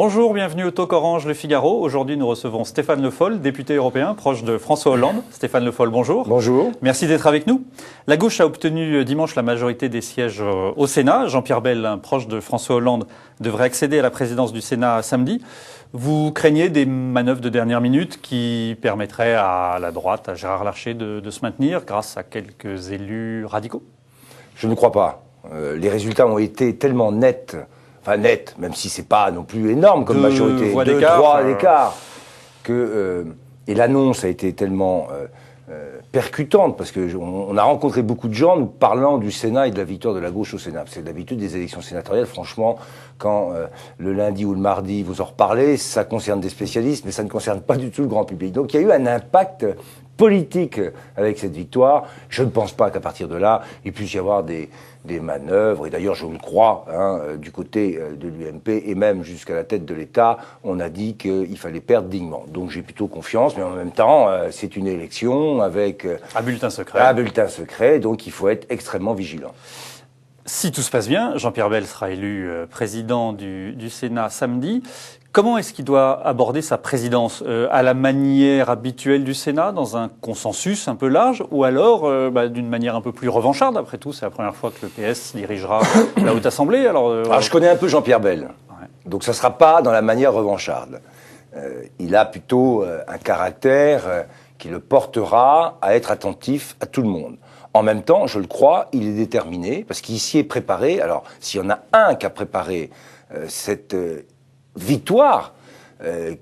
Bonjour, bienvenue au Talk Orange Le Figaro. Aujourd'hui, nous recevons Stéphane Le Foll, député européen, proche de François Hollande. Stéphane Le Foll, bonjour. Bonjour. Merci d'être avec nous. La gauche a obtenu dimanche la majorité des sièges au Sénat. Jean-Pierre Bel, un proche de François Hollande, devrait accéder à la présidence du Sénat samedi. Vous craignez des manœuvres de dernière minute qui permettraient à la droite, à Gérard Larcher, de se maintenir grâce à quelques élus radicaux? Je ne crois pas. Les résultats ont été tellement nets, même si c'est pas non plus énorme comme majorité, 2-3 d'écart, et l'annonce a été tellement percutante, parce qu'on a rencontré beaucoup de gens nous parlant du Sénat et de la victoire de la gauche au Sénat. C'est d'habitude des élections sénatoriales, franchement, quand le lundi ou le mardi vous en reparlez, ça concerne des spécialistes, mais ça ne concerne pas du tout le grand public. Donc il y a eu un impact politique avec cette victoire. Je ne pense pas qu'à partir de là, il puisse y avoir des manœuvres, et d'ailleurs je le crois, du côté de l'UMP, et même jusqu'à la tête de l'État, on a dit qu'il fallait perdre dignement. Donc j'ai plutôt confiance, mais en même temps, c'est une élection avec un bulletin secret. Un bulletin secret, donc il faut être extrêmement vigilant. Si tout se passe bien, Jean-Pierre Bel sera élu président du Sénat samedi. Comment est-ce qu'il doit aborder sa présidence à la manière habituelle du Sénat, dans un consensus un peu large, ou alors d'une manière un peu plus revancharde? Après tout, c'est la première fois que le PS dirigera la Haute Assemblée. Alors, je connais un peu Jean-Pierre Bel, donc ça ne sera pas dans la manière revancharde. Il a plutôt un caractère qui le portera à être attentif à tout le monde. En même temps, je le crois, il est déterminé, parce qu'il s'y est préparé. Alors, s'il y en a un qui a préparé cette victoire,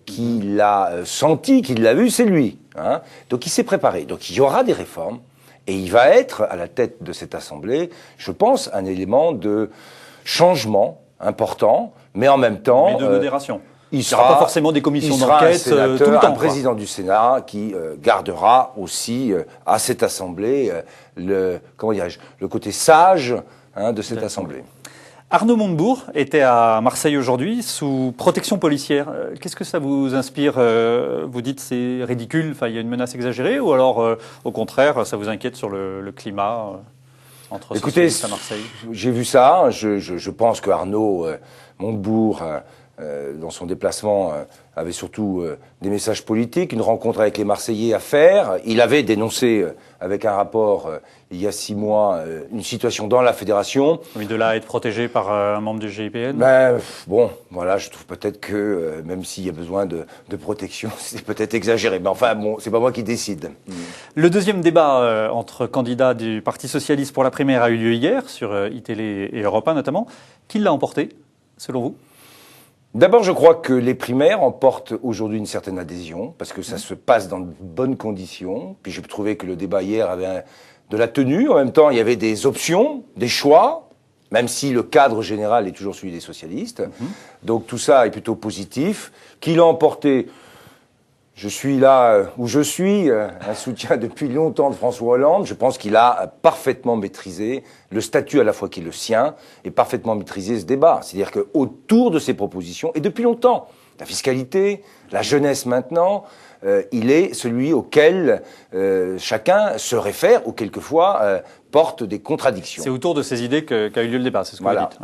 qu'il a senti, qu'il l'a vu, c'est lui. Donc il s'est préparé. Donc il y aura des réformes, et il va être à la tête de cette Assemblée, je pense, un élément de changement important, mais en même temps... Mais de modération. Il n'y aura pas forcément des commissions d'enquête tout le temps. Un président du Sénat qui gardera aussi à cette Assemblée le côté sage de cette Assemblée. Arnaud Montebourg était à Marseille aujourd'hui sous protection policière. Qu'est-ce que ça vous inspire? Vous dites c'est ridicule, il y a une menace exagérée, ou alors au contraire ça vous inquiète sur le climat entre socialistes à Marseille? J'ai vu ça. Je pense que Arnaud Montebourg, dans son déplacement, avait surtout des messages politiques, une rencontre avec les Marseillais à faire. Il avait dénoncé avec un rapport il y a 6 mois une situation dans la fédération. Oui, de là à être protégé par un membre du GIPN. Je trouve peut-être que même s'il y a besoin de protection, c'est peut-être exagéré. Mais enfin, c'est pas moi qui décide. Le deuxième débat entre candidats du Parti socialiste pour la primaire a eu lieu hier sur iTélé et Europe 1 notamment. Qui l'a emporté, selon vous? D'abord, je crois que les primaires emportent aujourd'hui une certaine adhésion, parce que ça se passe dans de bonnes conditions. Puis j'ai trouvé que le débat hier avait de la tenue. En même temps, il y avait des options, des choix, même si le cadre général est toujours celui des socialistes. Donc tout ça est plutôt positif. Qui l'a emporté? Je suis là où je suis, un soutien depuis longtemps de François Hollande. Je pense qu'il a parfaitement maîtrisé le statut à la fois qui est le sien et parfaitement maîtrisé ce débat. C'est-à-dire qu'autour de ces propositions, et depuis longtemps, la fiscalité, la jeunesse maintenant, il est celui auquel chacun se réfère ou quelquefois porte des contradictions. C'est autour de ces idées qu'a eu lieu le débat, c'est ce que vous dites.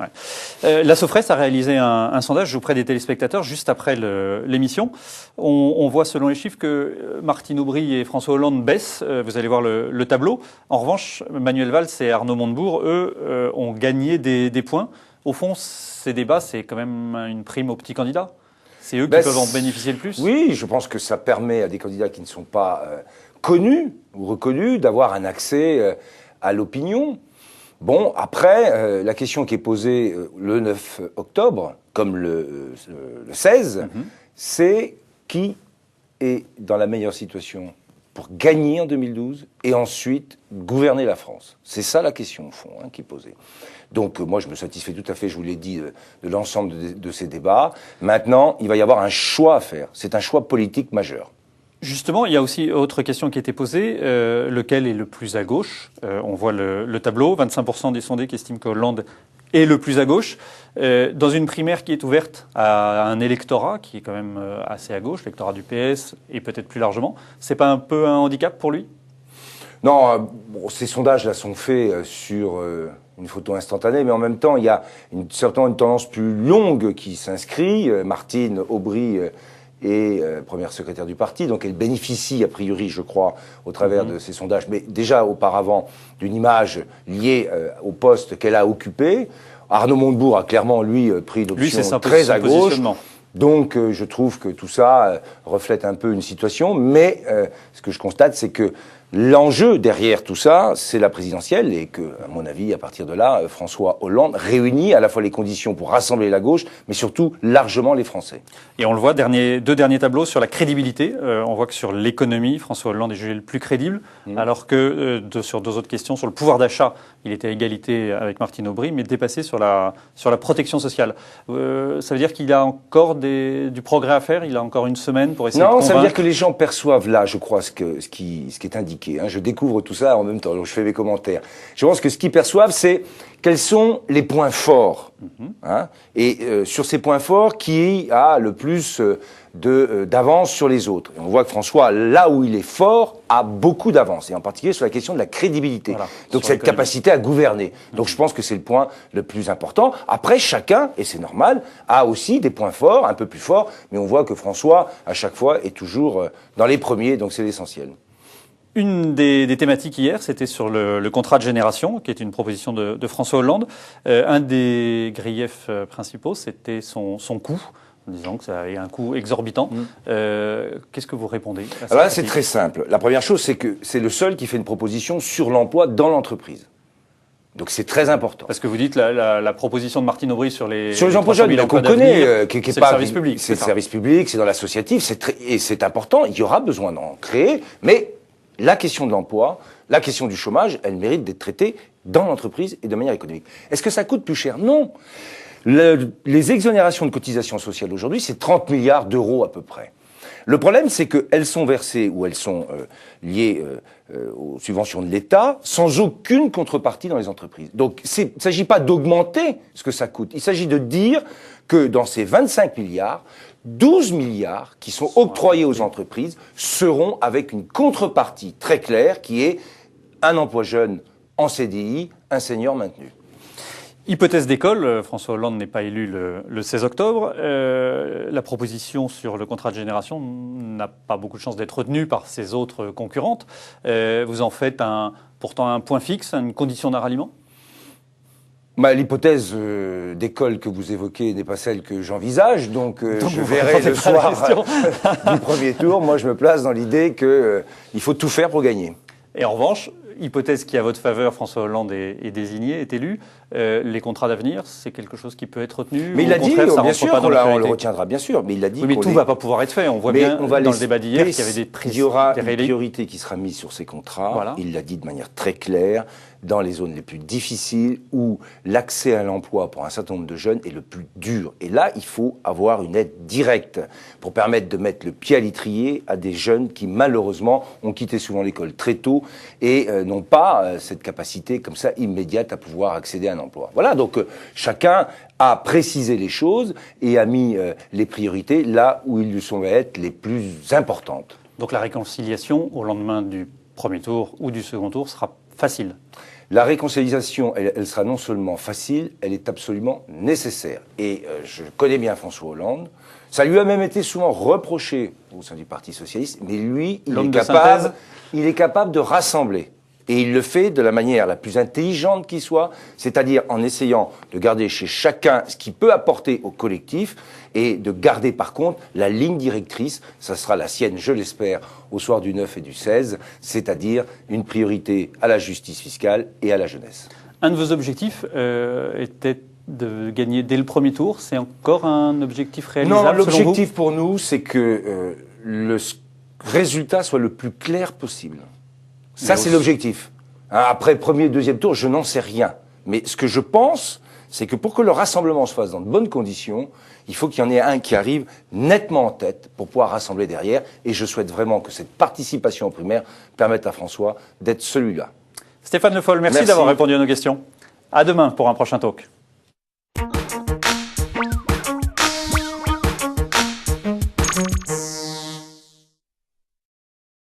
Ouais. La Sofres a réalisé un sondage auprès des téléspectateurs juste après l'émission. On voit selon les chiffres que Martine Aubry et François Hollande baissent. Vous allez voir le tableau. En revanche, Manuel Valls et Arnaud Montebourg, eux, ont gagné des points. Au fond, ces débats, c'est quand même une prime aux petits candidats. C'est eux qui peuvent en bénéficier le plus? Oui, je pense que ça permet à des candidats qui ne sont pas connus ou reconnus d'avoir un accès à l'opinion. Bon, après, la question qui est posée le 9 octobre, comme le 16, c'est qui est dans la meilleure situation pour gagner en 2012 et ensuite gouverner la France. C'est ça la question, au fond, qui est posée. Donc moi, je me satisfais tout à fait, je vous l'ai dit, de l'ensemble de ces débats. Maintenant, il va y avoir un choix à faire. C'est un choix politique majeur. Justement, il y a aussi autre question qui a été posée. Lequel est le plus à gauche? On voit le tableau. 25% des sondés qui estiment que Hollande est le plus à gauche. Dans une primaire qui est ouverte à un électorat qui est quand même assez à gauche, l'électorat du PS et peut-être plus largement, c'est pas un peu un handicap pour lui? Non, ces sondages-là sont faits sur une photo instantanée, mais en même temps, il y a certainement une tendance plus longue qui s'inscrit. Martine Aubry est première secrétaire du parti, donc elle bénéficie, a priori, je crois, au travers de ces sondages, mais déjà auparavant, d'une image liée au poste qu'elle a occupé. Arnaud Montebourg a clairement, lui, pris l'option très à gauche. Donc, je trouve que tout ça reflète un peu une situation, mais ce que je constate, c'est que l'enjeu derrière tout ça, c'est la présidentielle et que, à mon avis, à partir de là, François Hollande réunit à la fois les conditions pour rassembler la gauche, mais surtout largement les Français. Et on le voit, deux derniers tableaux sur la crédibilité. On voit que sur l'économie, François Hollande est jugé le plus crédible, alors que sur deux autres questions, sur le pouvoir d'achat, il était à égalité avec Martine Aubry, mais dépassé sur la protection sociale. Ça veut dire qu'il a encore du progrès à faire, il a encore une semaine pour essayer de convaincre. Non, ça veut dire que les gens perçoivent là, je crois, ce qui est indiqué. Je découvre tout ça en même temps, donc je fais mes commentaires. Je pense que ce qu'ils perçoivent, c'est quels sont les points forts. Et sur ces points forts, qui a le plus d'avance sur les autres. Et on voit que François, là où il est fort, a beaucoup d'avance, et en particulier sur la question de la crédibilité. Voilà, donc cette capacité à gouverner. Donc je pense que c'est le point le plus important. Après, chacun, et c'est normal, a aussi des points forts, un peu plus forts, mais on voit que François, à chaque fois, est toujours dans les premiers, donc c'est l'essentiel. Une des thématiques hier, c'était sur le contrat de génération, qui est une proposition de François Hollande. Un des griefs principaux, c'était son coût, en disant que ça avait un coût exorbitant. Qu'est-ce que vous répondez à ça? Alors là, c'est très simple. La première chose, c'est que c'est le seul qui fait une proposition sur l'emploi dans l'entreprise. Donc c'est très important. Parce que vous dites la proposition de Martine Aubry sur les emplois jeunes qu'on connaît, qui est pas le service public. C'est le service public, c'est dans l'associatif, et c'est important. Il y aura besoin d'en créer, mais la question de l'emploi, la question du chômage, elle mérite d'être traitée dans l'entreprise et de manière économique. Est-ce que ça coûte plus cher? Non. Les exonérations de cotisations sociales aujourd'hui, c'est 30 milliards d'euros à peu près. Le problème, c'est qu'elles sont versées ou elles sont liées aux subventions de l'État sans aucune contrepartie dans les entreprises. Donc, il ne s'agit pas d'augmenter ce que ça coûte. Il s'agit de dire que dans ces 25 milliards, 12 milliards qui sont octroyés aux entreprises seront avec une contrepartie très claire qui est un emploi jeune en CDI, un senior maintenu. Hypothèse d'école, François Hollande n'est pas élu le 16 octobre. La proposition sur le contrat de génération n'a pas beaucoup de chances d'être retenue par ses autres concurrentes. Vous en faites pourtant un point fixe, une condition d'un ralliement ? L'hypothèse d'école que vous évoquez n'est pas celle que j'envisage, donc je verrai le soir du premier tour. Moi, je me place dans l'idée qu'il faut tout faire pour gagner. Et en revanche, hypothèse qui, à votre faveur, François Hollande est désigné, est élu, les contrats d'avenir, c'est quelque chose qui peut être retenu? Mais il a dit, bien sûr, on le retiendra, bien sûr, mais il a dit... Oui, mais tout ne va pas pouvoir être fait. On voit bien dans le débat d'hier qu'il y avait des prises. Il y aura une priorité qui sera mise sur ces contrats, voilà. Il l'a dit de manière très claire, dans les zones les plus difficiles où l'accès à l'emploi pour un certain nombre de jeunes est le plus dur. Et là, il faut avoir une aide directe pour permettre de mettre le pied à l'étrier à des jeunes qui, malheureusement, ont quitté souvent l'école très tôt et n'ont pas cette capacité comme ça immédiate à pouvoir accéder à un emploi. Voilà, donc chacun a précisé les choses et a mis les priorités là où ils lui semblent être les plus importantes. Donc la réconciliation au lendemain du premier tour ou du second tour sera facile? La réconciliation, elle sera non seulement facile, elle est absolument nécessaire. Et je connais bien François Hollande. Ça lui a même été souvent reproché au sein du Parti socialiste, mais lui, il est capable de rassembler. Et il le fait de la manière la plus intelligente qui soit, c'est-à-dire en essayant de garder chez chacun ce qu'il peut apporter au collectif et de garder par contre la ligne directrice, ça sera la sienne, je l'espère, au soir du 9 et du 16, c'est-à-dire une priorité à la justice fiscale et à la jeunesse. Un de vos objectifs était de gagner dès le premier tour. C'est encore un objectif réalisable? Non, l'objectif pour nous, c'est que le résultat soit le plus clair possible. Ça, c'est l'objectif. Après premier et deuxième tour, je n'en sais rien. Mais ce que je pense, c'est que pour que le rassemblement se fasse dans de bonnes conditions, il faut qu'il y en ait un qui arrive nettement en tête pour pouvoir rassembler derrière. Et je souhaite vraiment que cette participation aux primaires permette à François d'être celui-là. Stéphane Le Foll, merci d'avoir répondu à nos questions. À demain pour un prochain talk.